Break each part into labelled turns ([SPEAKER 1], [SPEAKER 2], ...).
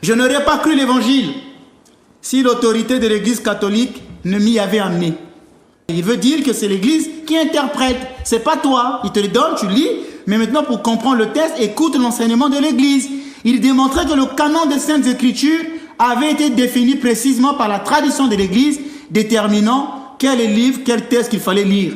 [SPEAKER 1] Je n'aurais pas cru l'évangile si l'autorité de l'Église catholique ne m'y avait amené. Il veut dire que c'est l'Église qui interprète. C'est pas toi. Il te le donne, tu lis. Mais maintenant, pour comprendre le texte, écoute l'enseignement de l'Église. Il démontrait que le canon des Saintes Écritures avait été défini précisément par la tradition de l'Église, déterminant quel livre, quel texte qu'il fallait lire.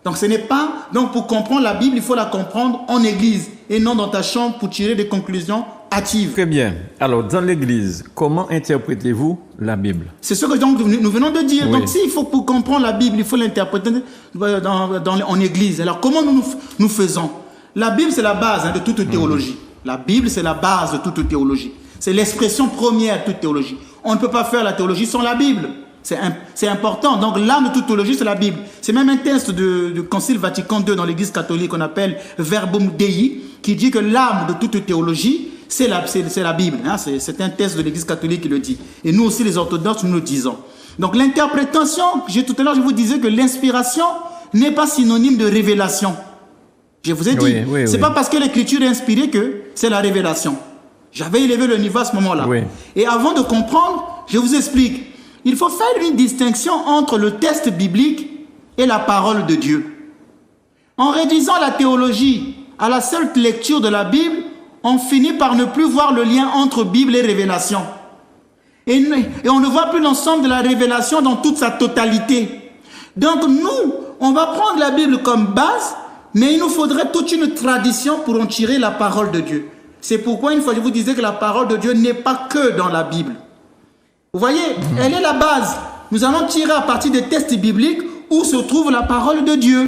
[SPEAKER 1] Donc ce n'est pas... Donc pour comprendre la Bible, il faut la comprendre en Église et non dans ta chambre pour tirer des conclusions hâtives.
[SPEAKER 2] Très bien. Alors, dans l'Église, comment interprétez-vous la Bible?
[SPEAKER 1] C'est ce que donc, nous venons de dire.
[SPEAKER 2] Oui.
[SPEAKER 1] Donc s'il faut pour comprendre la Bible, il faut l'interpréter en Église. Alors comment nous faisons? La Bible, c'est la base de toute théologie. La Bible, c'est la base de toute théologie. C'est l'expression première de toute théologie. On ne peut pas faire la théologie sans la Bible. C'est important. Donc l'âme de toute théologie, c'est la Bible. C'est même un texte du Concile Vatican II dans l'Église catholique qu'on appelle Verbum Dei, qui dit que l'âme de toute théologie, c'est la Bible. Hein? C'est un texte de l'Église catholique qui le dit. Et nous aussi, les orthodoxes, nous le disons. Donc l'interprétation, tout à l'heure, je vous disais que l'inspiration n'est pas synonyme de révélation. Je vous ai dit, c'est pas parce que l'écriture est inspirée que c'est la révélation. J'avais élevé le niveau à ce moment-là.
[SPEAKER 2] Oui.
[SPEAKER 1] Et avant de comprendre, je vous explique. Il faut faire une distinction entre le texte biblique et la parole de Dieu. En réduisant la théologie à la seule lecture de la Bible, on finit par ne plus voir le lien entre Bible et révélation. Et on ne voit plus l'ensemble de la révélation dans toute sa totalité. Donc nous, on va prendre la Bible comme base, mais il nous faudrait toute une tradition pour en tirer la parole de Dieu. C'est pourquoi une fois je vous disais que la parole de Dieu n'est pas que dans la Bible. Vous voyez, elle est la base. Nous allons tirer à partir des textes bibliques où se trouve la parole de Dieu.